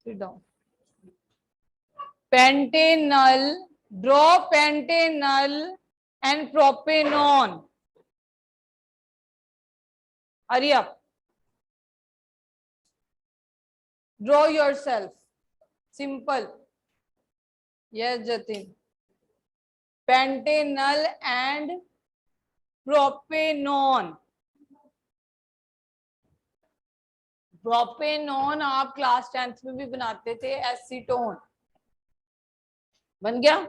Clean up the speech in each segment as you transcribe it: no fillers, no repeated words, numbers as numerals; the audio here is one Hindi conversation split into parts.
Sit down. Pentanal, draw pentanal and propanol. Hurry up. Draw yourself. Simple. Yes, Jatin. Pentanal and propanol. Propanone आप क्लास 10th में भी बनाते थे, एसीटोन बन गया।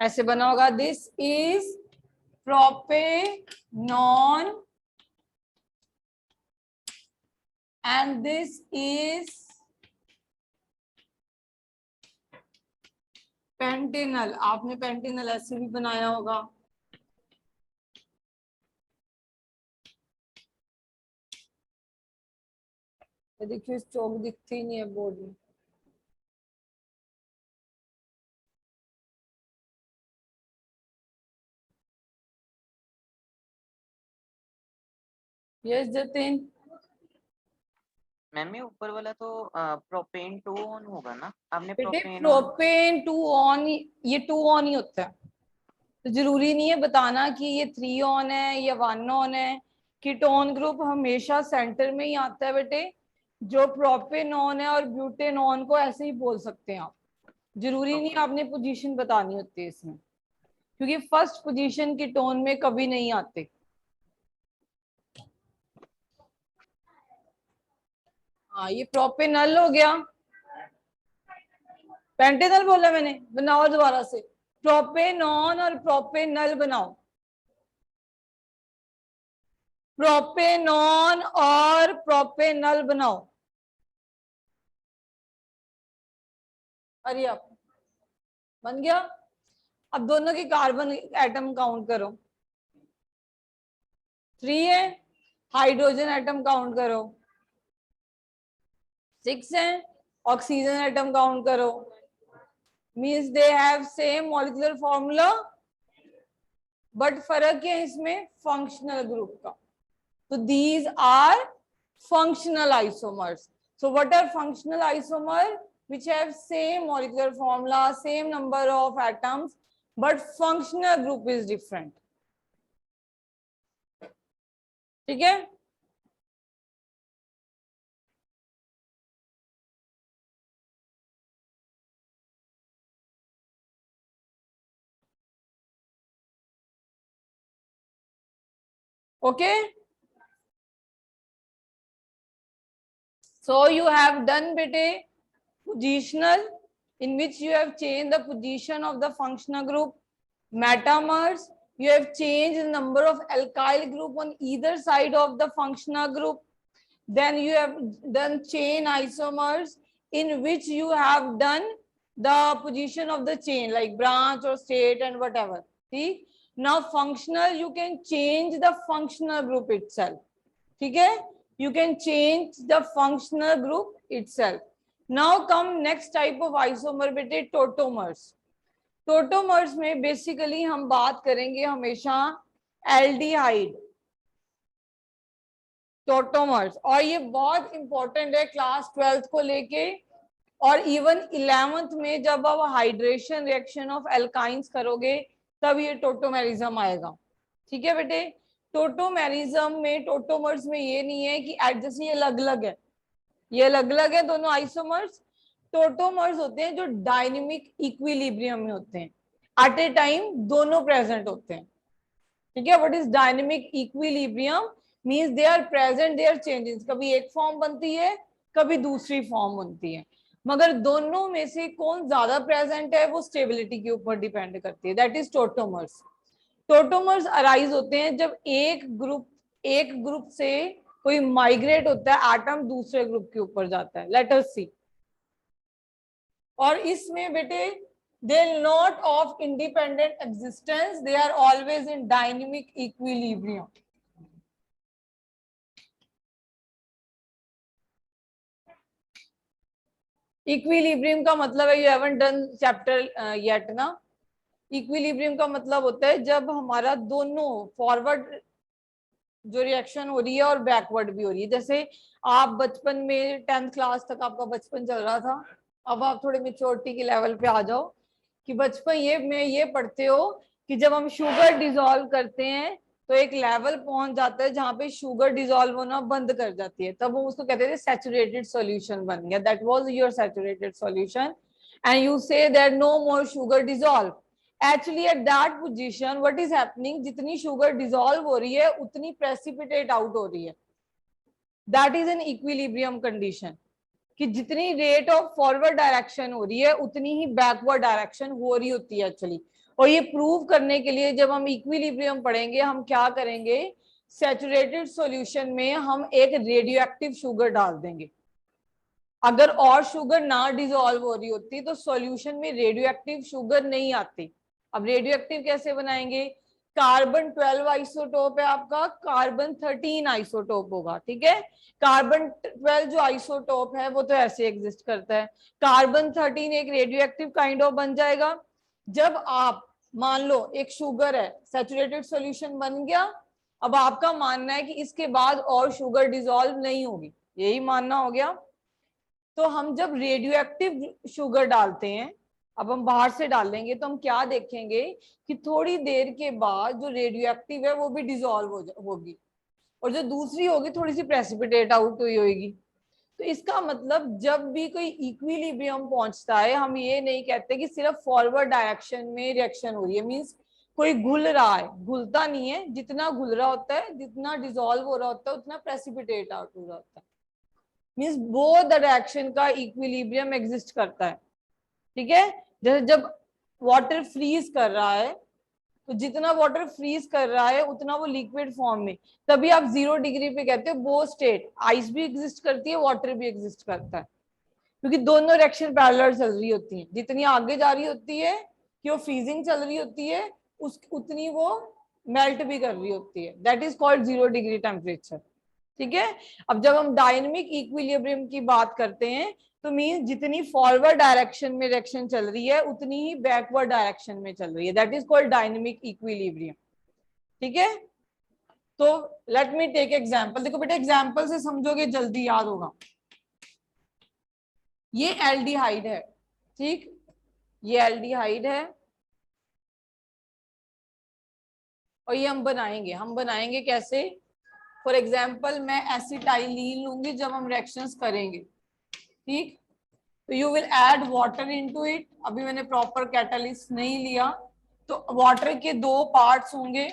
ऐसे बना होगा, this is propanone and this is Pantanal. आपने पेंटेनल ऐसे भी बनाया होगा। देखिए चौक दिखती ही नहीं है बोर्ड में। यस जतिन। मैम ये ऊपर वाला तो प्रोपेन 2 ऑन होगा ना, आपने बेटे प्रोपेन 2 ऑन, ये 2 ऑन ही होता है, तो जरूरी नहीं है बताना कि ये 3 ऑन है या 1 ऑन है। कीटोन ग्रुप हमेशा सेंटर में ही आता है बेटे। जो प्रोपेनॉन है और ब्यूटेनॉन को ऐसे ही बोल सकते हैं आप, जरूरी नहीं आपने पोजीशन बतानी होती है इसमें, क्योंकि फर्स्ट पोजीशन कीटोन में कभी नहीं आते। हाँ ये प्रोपेनल हो गया, पेंटेनल बोला मैंने, बनाओ दोबारा से। प्रोपेनॉन और प्रोपेनल बनाओ, प्रोपेनॉन और प्रोपेनल बनाओ। अरे आप बन गया। अब दोनों की कार्बन एटम काउंट करो, 3 है। हाइड्रोजन एटम काउंट करो, 6 है। ऑक्सीजन एटम काउंट करो, means they have same molecular formula, but फर्क है इसमें फंक्शनल ग्रुप का। तो these are functional isomers. So what are functional isomer? Which have same molecular formula, same number of atoms, but functional group is different. ठीक है? Okay? So you have done bete positional, in which you have changed the position of the functional group. Metamers, you have changed the number of alkyl group on either side of the functional group. Then you have done chain isomers, in which you have done the position of the chain like branch or state and whatever. See, now functional, you can change the functional group itself. Okay, you can change the functional group itself. Now come next type of isomer bete, tautomers. Tautomers में बेसिकली हम बात करेंगे हमेशा एल्डिहाइड टोटोमर्स, और ये बहुत इंपॉर्टेंट है क्लास 12th को लेके, और इवन 11th में जब आप हाइड्रेशन रिएक्शन ऑफ एल्काइंस करोगे तब ये टोटोमेरिज्म आएगा। ठीक है बेटे, टोटोमेरिज्म में टोटोमर्स में ये नहीं है कि जैसे ये अलग अलग है, ये अलग अलग है दोनों आइसोमर्स। टोटोमर्स होते हैं जो डायनेमिक इक्विलिब्रियम में होते हैं, एट ए टाइम दोनों प्रेजेंट होते हैं। ठीक है, what is dynamic equilibrium? Means they are present, they are changes, कभी एक फॉर्म बनती है कभी दूसरी फॉर्म बनती है, मगर दोनों में से कौन ज्यादा प्रेजेंट है वो स्टेबिलिटी के ऊपर डिपेंड करती है। That is tautomers. Tautomers arise होते हैं जब एक ग्रुप से कोई माइग्रेट होता है, एटम दूसरे ग्रुप के ऊपर जाता है। लेट अस सी। और इसमें बेटे they are not of independent existence, they are always in dynamic equilibrium. Equilibrium का मतलब है, you haven't done chapter yet ना। इक्विलिब्रियम का मतलब होता है जब हमारा दोनों फॉरवर्ड जो रिएक्शन हो रही है और बैकवर्ड भी हो रही है। जैसे आप बचपन में 10th क्लास तक आपका बचपन चल रहा था, अब आप थोड़े मेच्योरिटी के लेवल पे आ जाओ कि बचपन में ये पढ़ते हो कि जब हम शुगर डिसॉल्व करते हैं तो एक लेवल पहुंच जाता है जहां पे शुगर डिसॉल्व होना बंद कर जाती है, तब वो उसको कहते थे सैचुरेटेड सॉल्यूशन बन गया, that was your saturated solution and you say that no more sugar dissolve. Actually at that position what is happening, जितनी शुगर डिसॉल्व हो रही है उतनी प्रेसिपिटेट आउट हो रही है, that is an equilibrium condition, कि जितनी रेट ऑफ फॉरवर्ड डायरेक्शन हो रही है उतनी ही बैकवर्ड डायरेक्शन हो रही होती है एक्चुअली। और ये प्रूव करने के लिए जब हम इक्विलिब्रियम पढ़ेंगे हम क्या करेंगे, सैचुरेटेड सॉल्यूशन में हम एक रेडियो एक्टिव शुगर डाल देंगे। अगर और शुगर ना डिसॉल्व हो रही होती तो सॉल्यूशन में रेडियो एक्टिव शुगर नहीं आती। अब रेडियो एक्टिव कैसे बनाएंगे, कार्बन 12 आइसोटोप है आपका, कार्बन 13 आइसोटोप होगा, ठीक है। कार्बन 12 जो आइसोटोप है वो तो ऐसे एग्जिस्ट करता है, कार्बन 13 एक रेडियो एक्टिव काइंड ऑफ बन जाएगा। जब आप मान लो एक शुगर है, सैचुरेटेड सॉल्यूशन बन गया, अब आपका मानना है कि इसके बाद और शुगर डिसॉल्व नहीं होगी, यही मानना हो गया। तो हम जब रेडियो एक्टिव शुगर डालते हैं, अब हम बाहर से डालेंगे तो हम क्या देखेंगे कि थोड़ी देर के बाद जो रेडियो एक्टिव है वो भी डिसॉल्व होगी और जो दूसरी होगी थोड़ी सी प्रेसिपिटेट आउट हुई होगी। तो इसका मतलब जब भी कोई इक्विलिब्रियम पहुंचता है हम ये नहीं कहते कि सिर्फ फॉरवर्ड डायरेक्शन में रिएक्शन हो रही है, मींस कोई घुल रहा है, घुलता नहीं है, जितना घुल रहा होता है जितना डिसॉल्व हो रहा होता है उतना प्रेसिपिटेट आउट हो रहा होता है, मींस बोथ द डायरेक्शन का इक्विलिब्रियम एग्जिस्ट करता है, ठीक है। जैसे जब वाटर फ्रीज कर रहा है तो जितना वाटर फ्रीज कर रहा है उतना वो लिक्विड फॉर्म में, तभी आप 0 डिग्री पे कहते हो वो स्टेट, आइस भी एग्जिस्ट करती है वाटर भी एग्जिस्ट करता है, क्योंकि दोनों रिएक्शन पैरेलल चल रही होती है, जितनी आगे जा रही होती है कि वो फ्रीजिंग चल रही होती है उस उतनी वो मेल्ट भी कर रही होती है, that is called 0 degree temperature, ठीक है। अब जब हम डायनेमिक इक्विलिब्रियम की बात करते हैं तो मीन जितनी फॉरवर्ड डायरेक्शन में रिएक्शन चल रही है उतनी ही बैकवर्ड डायरेक्शन में चल रही है, that is called dynamic equilibrium, ठीक है। तो लेट मी टेक एग्जांपल, देखो बेटा एग्जांपल से समझोगे जल्दी याद होगा। ये एल्डिहाइड है, ठीक, ये एल्डिहाइड है और ये हम बनाएंगे कैसे, फॉर एग्जाम्पल मैं एसिटाइलीन लूंगी जब हम रिएक्शंस करेंगे, ठीक, तो you will add water into it, अभी मैंने प्रॉपर कैटलिस्ट नहीं लिया, तो वाटर के 2 पार्ट्स होंगे,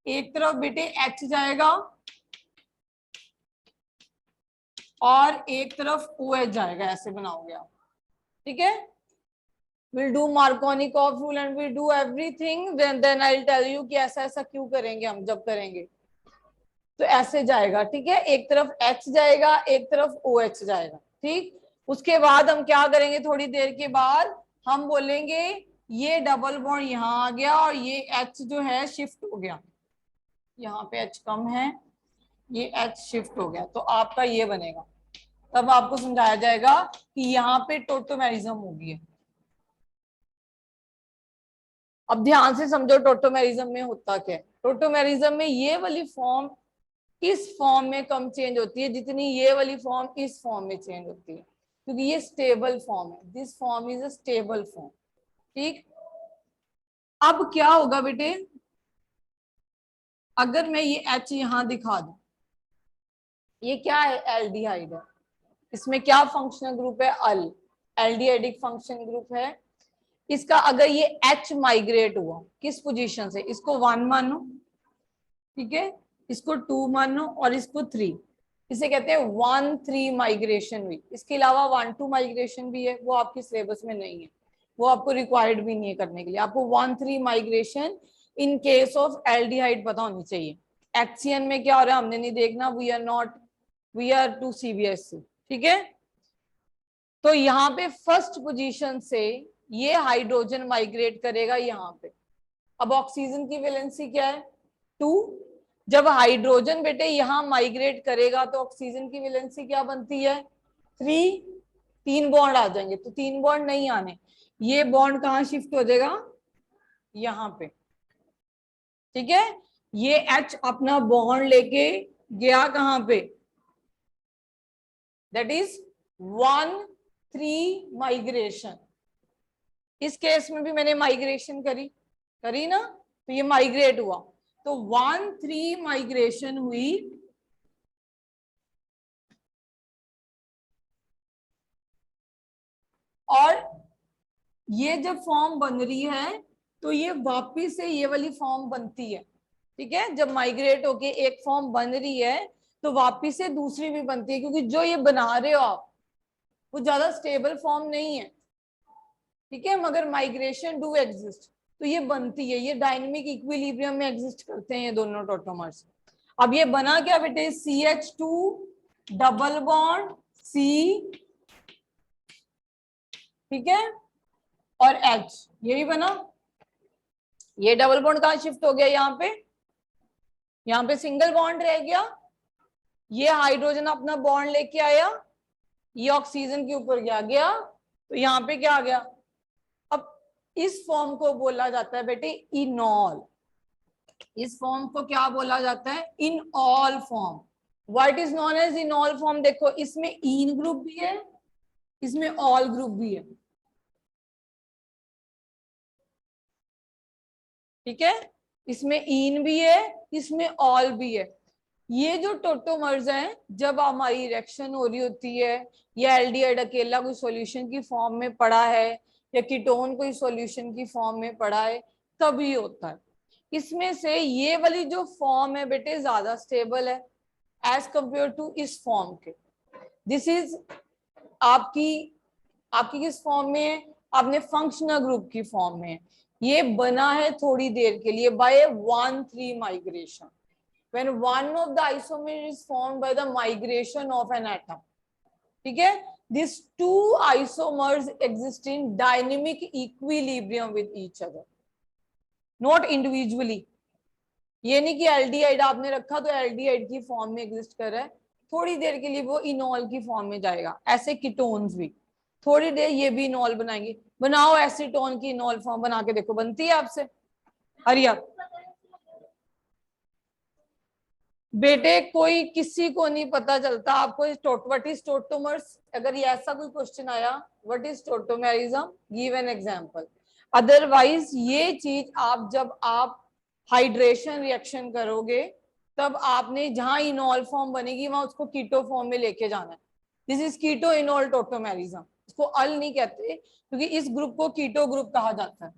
एक तरफ बेटे H जाएगा और एक तरफ OH जाएगा, ऐसे बनाओगे आप, ठीक है। we'll do Markovnikov rule and we'll do everything, then I'll tell you कि ऐसा ऐसा क्यों करेंगे हम जब करेंगे, तो ऐसे जाएगा, ठीक है, एक तरफ H जाएगा एक तरफ OH जाएगा, ठीक। उसके बाद हम क्या करेंगे, थोड़ी देर के बाद हम बोलेंगे ये डबल बॉन्ड यहाँ आ गया और ये H जो है शिफ्ट हो गया, यहाँ पे H कम है, ये H शिफ्ट हो गया, तो आपका ये बनेगा, तब आपको समझाया जाएगा कि यहाँ पे टोटोमेरिज्म होगी है। अब ध्यान से समझो टोटोमेरिज्म में होता क्या है, टोटोमेरिज्म में ये वाली फॉर्म इस फॉर्म में कम चेंज होती है जितनी ये वाली फॉर्म इस फॉर्म में चेंज होती है, क्योंकि ये स्टेबल फॉर्म है, this form is a stable form, ठीक। अब क्या होगा बेटे, अगर मैं ये H यहां दिखा दूं, ये क्या है, एल्डिहाइड है, इसमें क्या फंक्शनल ग्रुप है, अल, एल्डिहाइडिक फंक्शन ग्रुप है। इसका अगर ये H माइग्रेट हुआ किस पोजीशन से, इसको 1 मानो, ठीक है, इसको 2 मानो और इसको 3, इसे कहते हैं 1-3 माइग्रेशन हुई। इसके अलावा 1-2 माइग्रेशन भी है, वो आपके सिलेबस में नहीं है, वो आपको रिक्वायर्ड भी नहीं है करने के लिए, आपको 1-3 migration in case of aldehyde पता होनी चाहिए। एक्सियन में क्या हो रहा है हमने नहीं देखना, वी आर टू CBSE, ठीक है। तो यहाँ पे फर्स्ट पोजीशन से ये हाइड्रोजन माइग्रेट करेगा यहाँ पे, अब ऑक्सीजन की वैलेंसी क्या है 2, जब हाइड्रोजन बेटे यहाँ माइग्रेट करेगा तो ऑक्सीजन की वैलेंसी क्या बनती है 3, 3 बॉन्ड आ जाएंगे, तो 3 बॉन्ड नहीं आने, ये बॉन्ड कहाँ शिफ्ट हो जाएगा यहाँ पे, ठीक है। ये H अपना बॉन्ड लेके गया कहां पे, दैट इज 1,3 माइग्रेशन। इस केस में भी मैंने माइग्रेशन करी ना, तो ये माइग्रेट हुआ, तो 1,3 माइग्रेशन हुई, और ये जब फॉर्म बन रही है तो ये वापिस से ये वाली फॉर्म बनती है। ठीक है, जब माइग्रेट होके एक फॉर्म बन रही है तो वापिस से दूसरी भी बनती है, क्योंकि जो ये बना रहे हो आप वो ज्यादा स्टेबल फॉर्म नहीं है। ठीक है, मगर माइग्रेशन डू एग्जिस्ट, तो ये बनती है, ये डायनेमिक इक्विलिब्रियम में एग्जिस्ट करते हैं ये दोनों टोटोमर्स। अब ये बना क्या बेटे, CH2 डबल बॉन्ड C, ठीक है, और H, यही बना। ये डबल बॉन्ड कहां शिफ्ट हो गया, यहाँ पे सिंगल बॉन्ड रह गया, ये हाइड्रोजन अपना बॉन्ड लेके आया, ये ऑक्सीजन के ऊपर गया, तो यहाँ पे क्या आ गया। अब इस फॉर्म को बोला जाता है बेटे इनॉल। इस फॉर्म को क्या बोला जाता है, enol form. What is non as enol form, देखो इसमें इन ग्रुप भी है, इसमें ऑल ग्रुप भी है। ठीक है, इसमें इन भी है, इसमें ऑल भी है। ये जो टोटोमर्स हैं, जब हमारी रिएक्शन हो रही होती है, या एल्डिहाइड अकेला कोई सॉल्यूशन की फॉर्म में पड़ा है, या कीटोन कोई सॉल्यूशन की फॉर्म में पड़ा है, तभी होता है। इसमें से ये वाली जो फॉर्म है बेटे ज्यादा स्टेबल है एज कंपेयर टू इस फॉर्म के। दिस इज आपकी आपकी किस फॉर्म में है, आपने फंक्शनल ग्रुप की फॉर्म में है। ये बना है थोड़ी देर के लिए by 1,3 migration, when one of the isomer is formed by the migration of an atom. ठीक है, these two isomers exist in dynamic equilibrium with each other, not individually. ये नहीं कि एल्डिहाइड आपने रखा तो एल्डिहाइड की फॉर्म में एग्जिस्ट कर रहा है, थोड़ी देर के लिए वो इनॉल की फॉर्म में जाएगा। ऐसे कीटोन्स भी थोड़ी देर ये भी इनॉल बनाएंगे। बनाओ एसीटोन की इनॉल फॉर्म बना के देखो, बनती है आपसे, हरिया बेटे, कोई किसी को नहीं पता चलता। आपको व्हाट इज टोटोमर्स, अगर ये ऐसा कोई क्वेश्चन आया what is tautomerism, give an example. Otherwise ये चीज आप जब आप हाइड्रेशन रिएक्शन करोगे तब आपने जहां इनॉल फॉर्म बनेगी वहां उसको कीटो फॉर्म में लेके जाना है। This is keto enol tautomerism. इसको अल नहीं कहते क्योंकि इस ग्रुप को कीटो ग्रुप कहा जाता है।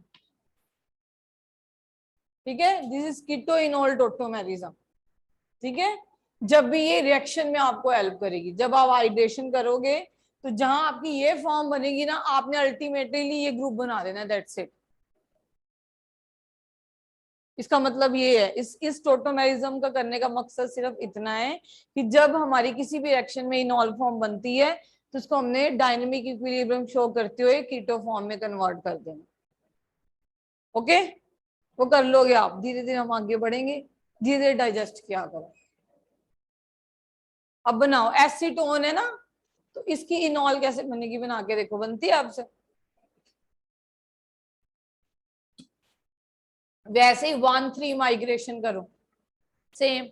ठीक है, this is keto enol tautomerism. ठीक है, जब भी ये रिएक्शन में आपको हेल्प करेगी, जब आप हाइड्रेशन करोगे तो जहां आपकी ये फॉर्म बनेगी ना, आपने अल्टीमेटली ये ग्रुप बना देना, दैट्स इट। इसका मतलब ये है, इस टोटोमेरिज्म का करने का मकसद सिर्फ इतना है कि जब हमारी किसी भी रिएक्शन में इनॉल फॉर्म बनती है तो उसको हमने डायनेमिक इक्विलिब्रियम शो करते हुए कीटो फॉर्म में कन्वर्ट कर देना। ओके, वो कर लोगे आप, धीरे धीरे हम आगे बढ़ेंगे, धीरे धीरे डाइजेस्ट किया करो। अब बनाओ, एसीटोन है ना, तो इसकी इनॉल कैसे बनेगी, बना के देखो, बनती है आपसे। वैसे ही 1,3 माइग्रेशन करो, सेम।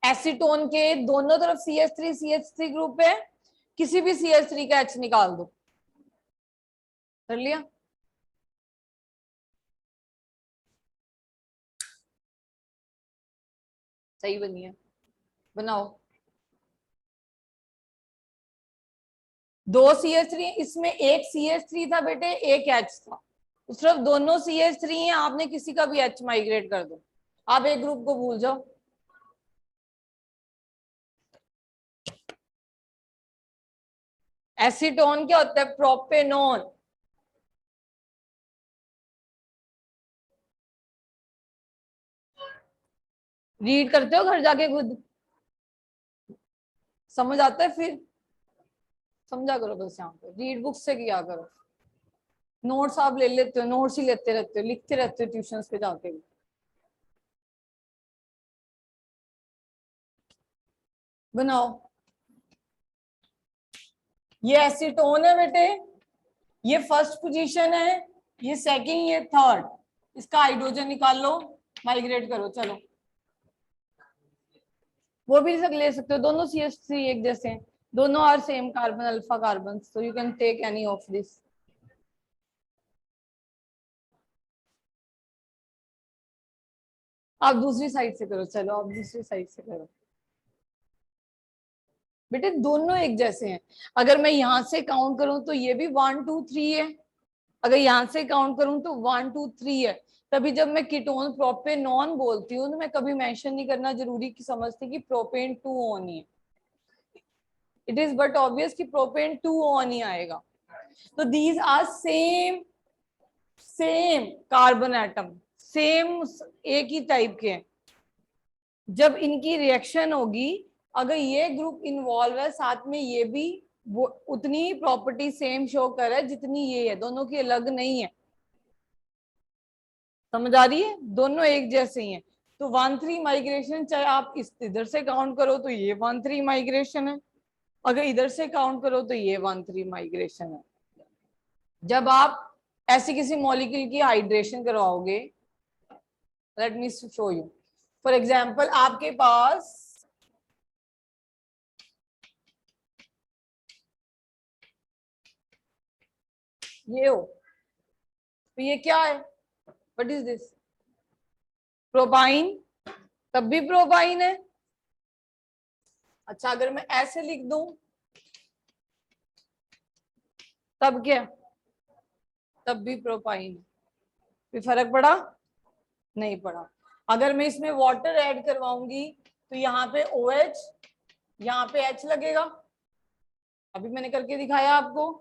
एसीटोन के दोनों तरफ CH3 ग्रुप है, किसी भी CH3 का H निकाल दो, कर लिया। सही बनी है, बनाओ। 2 CH3, इसमें एक CH3 था बेटे, एक H था, तो सिर्फ दोनों CH3 हैं, आपने किसी का भी H माइग्रेट कर दो, आप एक ग्रुप को भूल जाओ। एसीटोन क्या होता है, प्रोपेनॉन। रीड करते हो घर जाके खुद, समझ आता है, फिर समझा करो बस, यहाँ पे रीड बुक से किया करो। नोट्स आप ले लेते हो, नोट्स ही लेते रहते हो, लिखते रहते हो ट्यूशंस पे जाके भी। बनाओ, ये एसीटोन है बेटे, ये फर्स्ट पोजीशन है, ये सेकंड, ये थर्ड। इसका हाइड्रोजन निकाल लो, माइग्रेट करो, चलो। वो भी ले सकते हो, दोनों CH3 एक जैसे हैं, दोनों are same carbon, alpha carbon, so you can take any of this. आप दूसरी साइड से करो, चलो आप दूसरी साइड से करो। बेटे दोनों एक जैसे हैं, अगर मैं यहां से काउंट करूं तो ये भी 1 2 3 है, अगर यहां से काउंट करूं तो 1 2 3 है। तभी जब मैं कीटोन प्रोपेनॉन बोलती हूँ तो मैं कभी मेंशन नहीं करना जरूरी कि समझती कि प्रोपेन 2 ऑन ही है, इट इज बट ऑब्वियस कि प्रोपेन 2 ऑन ही आएगा। तो these are same same carbon atom, same एक ही टाइप के हैं। जब इनकी रिएक्शन होगी, अगर ये ग्रुप इन्वॉल्व है साथ में ये भी, वो उतनी ही प्रॉपर्टी सेम शो कर रहा है जितनी ये है, दोनों की अलग नहीं है। समझ आ रही है, दोनों एक जैसे ही हैं। तो 1 3 माइग्रेशन, चाहे आप इस इधर से काउंट करो तो ये 1 3 माइग्रेशन है, अगर इधर से काउंट करो तो ये 1 3 माइग्रेशन है। जब आप ऐसी किसी मॉलिक्यूल की हाइड्रेशन करवाओगे, let me show you, for example आपके पास ये हो, तो ये क्या है, व्हाट इज दिस, प्रोपाइन, तब भी प्रोपाइन है। अच्छा अगर मैं ऐसे लिख दूं तब क्या, तब भी प्रोपाइन, कोई फर्क पड़ा, नहीं पड़ा। अगर मैं इसमें वाटर ऐड करवाऊंगी तो यहाँ पे OH, यहाँ पे H लगेगा, अभी मैंने करके दिखाया आपको।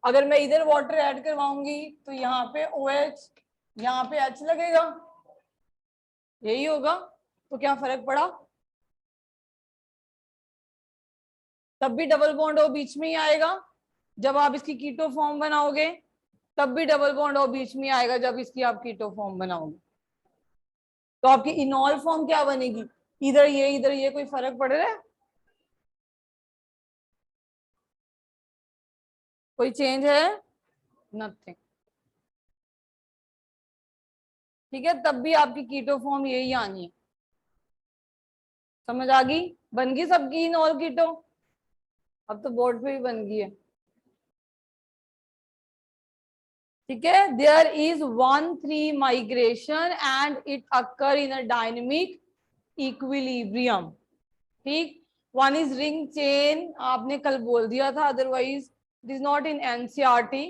अगर मैं इधर वाटर ऐड करवाऊंगी तो यहाँ पे OH, यहाँ पे H लगेगा, यही होगा। तो क्या फर्क पड़ा, तब भी डबल बॉन्ड O बीच में ही आएगा जब आप इसकी कीटो फॉर्म बनाओगे, तब भी डबल बॉन्ड O बीच में आएगा जब इसकी आप कीटो फॉर्म बनाओगे। तो आपकी इनॉल फॉर्म क्या बनेगी, इधर ये कोई फर्क पड़ रहा है, कोई चेंज है, नथिंग। ठीक है, तब भी आपकी कीटो फॉर्म यही आनी है। समझ आ गई, बन गई सबकी इनॉल कीटो, अब तो बोर्ड पे भी बन गई है। ठीक है, there is 1 3 migration and it occur in a dynamic equilibrium. ठीक, वन इज रिंग चेन, आपने कल बोल दिया था, otherwise it is not in NCERT.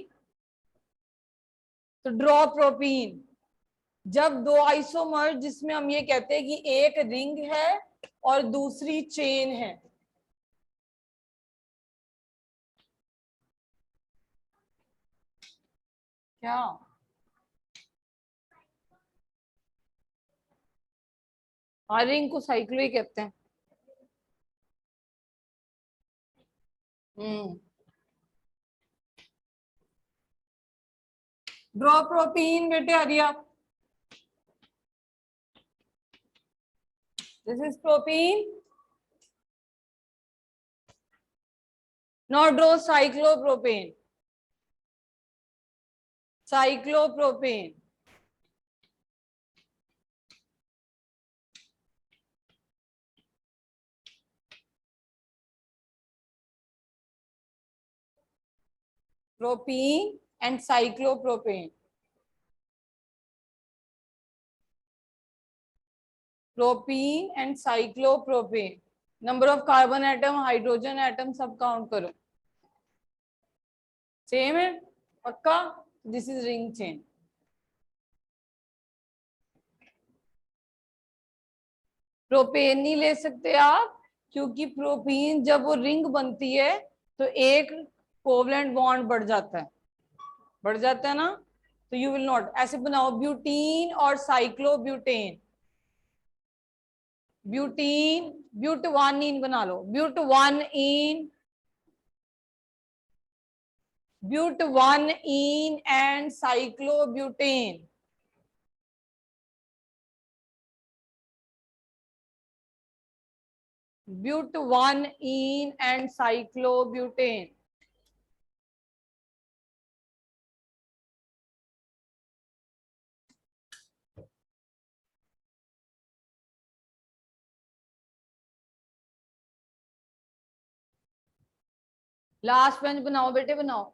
तो ड्रॉ प्रोपीन, जब दो आइसोमर जिसमें हम ये कहते हैं कि एक रिंग है और दूसरी चेन है, क्या, हाँ रिंग को साइक्लो ही कहते हैं। हम्म, ड्रॉ प्रोपीन बेटे हरिया, this is propene, not draw cyclopropane, cyclopropane, propene and cyclopropane, propene and cyclopropane, number of carbon atom, hydrogen atom सब काउंट करो, सेम है पक्का। This is ring chain. Propane नहीं ले सकते आप, क्योंकि प्रोपीन जब वो रिंग बनती है तो एक कोवलेंट बॉन्ड बढ़ जाता है, बढ़ जाता है ना, तो यू विल नॉट, ऐसे बनाओ ब्यूटीन और cyclobutane, butene, but one ene बना लो, but one ene, but one ene and cyclobutane, but one ene and cyclobutane. Last bench बनाओ बेटे, बनाओ।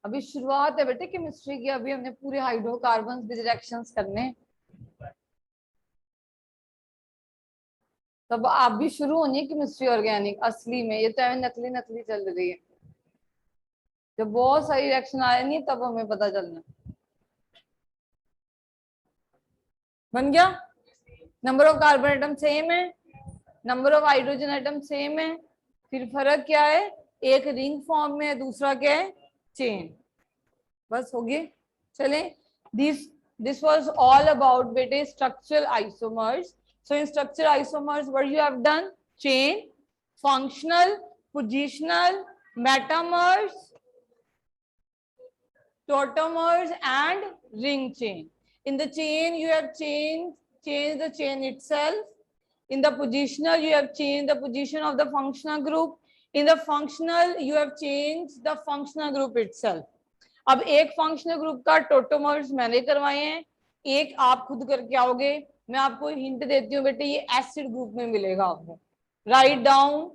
अभी शुरुआत है बेटे केमिस्ट्री की, अभी हमने पूरे हाइड्रोकार्बन रिएक्शंस करने, तब आप भी शुरू होनी है केमिस्ट्री ऑर्गेनिक असली में। ये तो नकली नकली चल रही है, जब बहुत सारी रिएक्शन आए नहीं तब हमें पता चलना। बन गया? Number of carbon atom same है, number of hydrogen atom same है, फिर फर्क क्या है, एक रिंग फॉर्म में है, दूसरा क्या है, चेन। बस हो गए। चले, दिस वाज ऑल अबाउट बेटे structural isomers. So in structural isomers what you have done, chain, functional, positional, metamers, tautomers and ring chain. In the chain you have changed the chain itself. In the positional you have changed the position of the functional group. In the functional you have changed the functional group itself. अब एक फंक्शनल ग्रुप का टोटोमर्स मैंने करवाए हैं, एक आप खुद करके आओगे। मैं आपको हिंट देती हूँ बेटे, ये एसिड ग्रुप में मिलेगा आपको। Write down.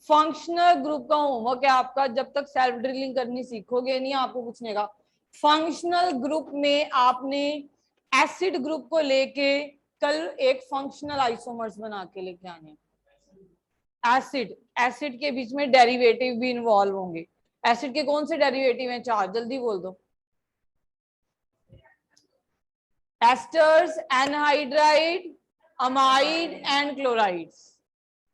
फंक्शनल ग्रुप का होमवर्क है आपका, जब तक सेल्फ ड्रिलिंग करनी सीखोगे नहीं आपको कुछ नहीं। फंक्शनल ग्रुप में आपने एसिड ग्रुप को लेके कल एक फंक्शनल आइसोमर्स बना के लेके आने। एसिड, एसिड के बीच में डेरिवेटिव भी इन्वॉल्व होंगे। एसिड के कौन से डेरिवेटिव हैं, चार, जल्दी बोल दो। Esters, anhydride, amide and chlorides,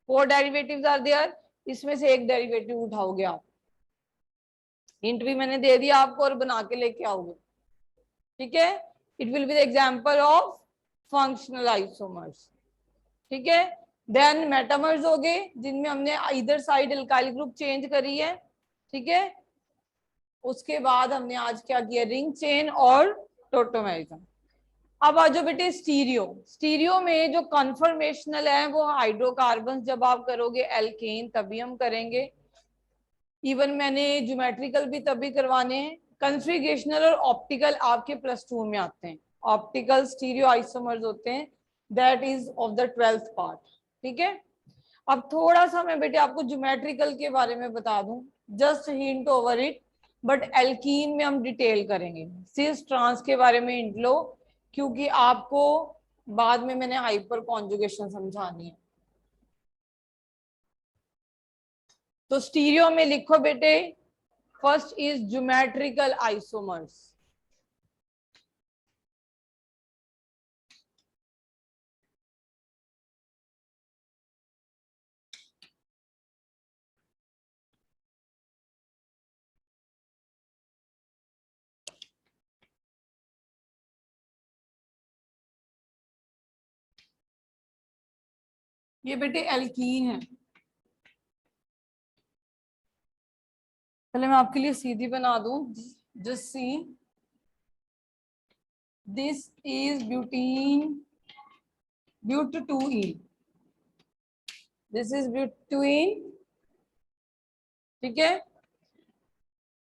4 derivatives are there. इसमें से एक डेरिवेटिव उठाओगे आप, हिंट भी मैंने दे दिया आपको, और बना के लेके आओगे। ठीक है, it will be the example of functional isomers. ठीक है, देन मेटामर्स हो गए जिनमें हमने इधर साइड एल्काइल ग्रुप चेंज करी है। ठीक है, उसके बाद हमने आज क्या किया, रिंग चेन और टोटोमेरिज्म। अब आ जाओ बेटे स्टीरियो। स्टीरियो में जो कन्फर्मेशनल है वो हाइड्रोकार्बन जब आप करोगे एल्केन तभी हम करेंगे। इवन मैंने ज्योमेट्रिकल भी तभी करवाने हैं। कन्फिगरेशनल और ऑप्टिकल आपके +2 में आते हैं। ऑप्टिकल स्टीरियो आइसोमर्स होते हैं, that is of the 12th part. ठीक है, अब थोड़ा सा मैं बेटे आपको ज्योमेट्रिकल के बारे में बता दूं, just hint over it, but alkene में हम डिटेल करेंगे। सिस ट्रांस के बारे में हिंट लो, क्योंकि आपको बाद में मैंने हाइपर कॉन्जुगेशन समझानी है। तो स्टीरियो में लिखो बेटे, फर्स्ट इज ज्योमेट्रिकल आइसोमर्स। ये बेटे एल्कीन है। पहले मैं आपके लिए सीधी बना दूं, just see, this is butene, but two ene, this is but two ene. ठीक है,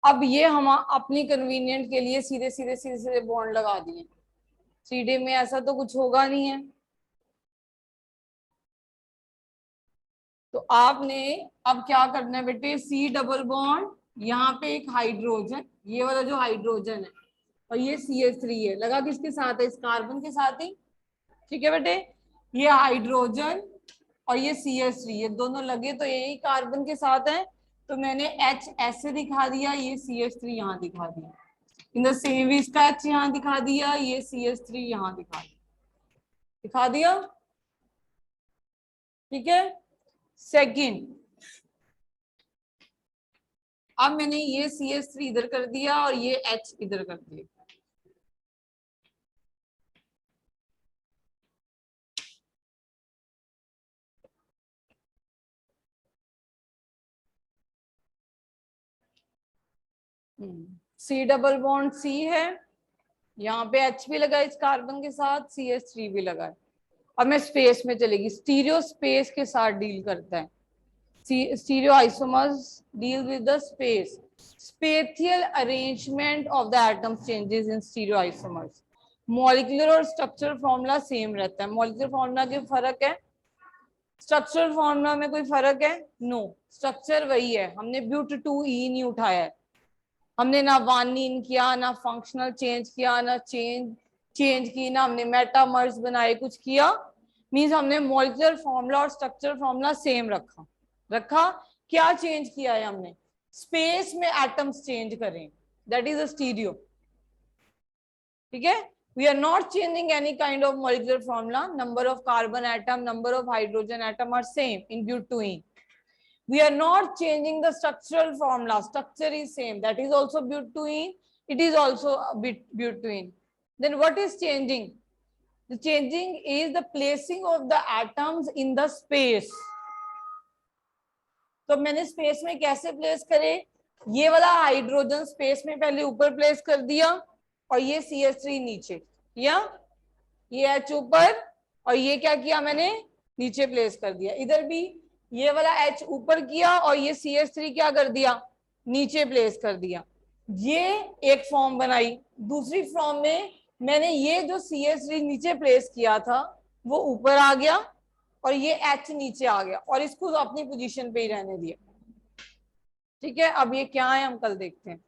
अब ये हम अपनी कन्वीनियंट के लिए सीधे सीधे सीधे सीधे बॉन्ड लगा दिए। 3D में ऐसा तो कुछ होगा नहीं है, तो आपने अब क्या करना है बेटे, C डबल बॉन्ड, यहाँ पे एक हाइड्रोजन, ये वाला जो हाइड्रोजन है, और ये CH3 है, लगा किसके साथ है, इस कार्बन के साथ ही। ठीक है बेटे, ये हाइड्रोजन और ये CH3, ये दोनों लगे तो यही कार्बन के साथ है, तो मैंने H ऐसे दिखा दिया, ये CH3 यहाँ दिखा दिया। इन द सेम वे इसका H यहाँ दिखा दिया, ये CH3 यहाँ दिखा दिया। ठीक है, सेकंड, अब मैंने ये CH3 इधर कर दिया और ये H इधर कर दिया। C डबल बॉन्ड C है, यहाँ पे H भी लगा इस कार्बन के साथ, CH3 भी लगा है। अब मैं स्पेस में चलेगी, स्टीरियो स्पेस के साथ डील करता है। Stereo isomers deal with the space, spatial arrangement of the atoms changes in stereo isomers. Molecular और स्ट्रक्चरल फॉर्मूला सेम रहता है, मॉलिक्यूलर फॉर्मूला के फर्क है, स्ट्रक्चरल फॉर्मूला में कोई फर्क है? नो, स्ट्रक्चर वही है, हमने ब्यूट 2E नहीं उठाया है, हमने ना वानिन किया, ना फंक्शनल चेंज किया, ना चेंज की, ना हमने मेटामर्स बनाए, कुछ किया। मींस हमने मॉलिक्यूलर फॉर्मूला और स्ट्रक्चरल फॉर्मूला सेम रखा। क्या चेंज किया है हमने? स्पेस में एटम्स चेंज करें, दैट इज अ स्टीरियो। ठीक है, we are not changing any kind of molecular formula. Number of carbon atom, number of hydrogen atom are same in butene. We are not changing the structural formula, structure is same, that is also butene, it is also butene. Then what is changing? The changing is the placing of the atoms in the space. तो मैंने स्पेस में कैसे प्लेस करे? ये वाला हाइड्रोजन स्पेस में पहले ऊपर प्लेस कर दिया और ये CH3 नीचे, या ये H ऊपर और ये क्या किया मैंने? नीचे प्लेस कर दिया। इधर भी ये वाला H ऊपर किया और ये CH3 क्या कर दिया? नीचे प्लेस कर दिया। ये एक फॉर्म बनाई। दूसरी फॉर्म में मैंने ये जो CH3 नीचे प्लेस किया था वो ऊपर आ गया और ये H नीचे आ गया और इसको अपनी पोजीशन पे ही रहने दिया। ठीक है, अब ये क्या है हम कल देखते हैं।